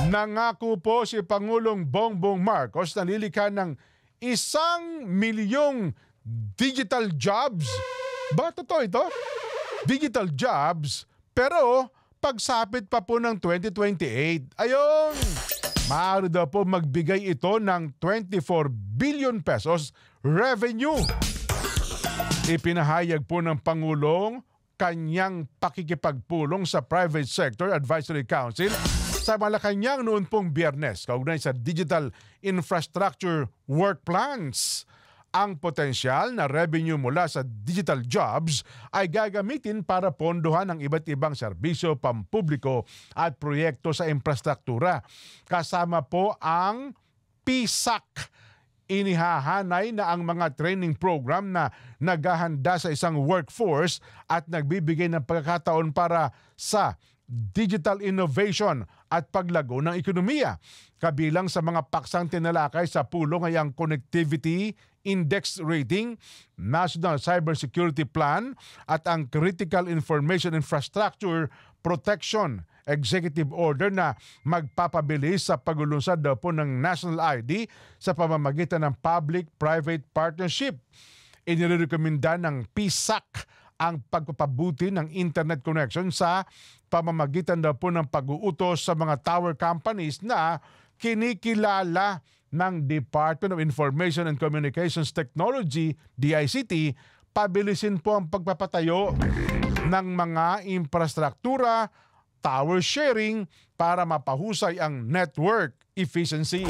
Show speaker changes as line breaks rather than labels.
Nangako po si Pangulong Bongbong Marcos na lilikha ng 1 milyong digital jobs. Ba, totoo ito? Digital jobs, pero pagsapit pa po ng 2028. Ayun! Maaari daw po magbigay ito ng 24 billion pesos revenue. Ipinahayag po ng Pangulong kanyang pakikipagpulong sa Private Sector Advisory Council sa Malacanang noon pong Biyernes, kaugnay sa Digital Infrastructure Work Plans. Ang potensyal na revenue mula sa digital jobs ay gagamitin para pondohan ang iba't ibang serbisyo pampubliko at proyekto sa infrastruktura. Kasama po ang PSAC. Inihahanay na ang mga training program na naghahanda sa isang workforce at nagbibigay ng pagkakataon para sa digital innovation at paglago ng ekonomiya. Kabilang sa mga paksang tinalakay sa pulong ay ang Connectivity Index Rating, National Cybersecurity Plan at ang Critical Information Infrastructure Protection Executive Order na magpapabilis sa paglulunsad daw po ng National ID sa pamamagitan ng Public-Private Partnership. Inirekomenda ng PSAC ang pagpapabuti ng internet connection sa pamamagitan daw po ng pag-uutos sa mga tower companies na kinikilala ng Department of Information and Communications Technology, DICT, pabilisin po ang pagpapatayo ng mga infrastruktura, tower sharing para mapahusay ang network efficiency.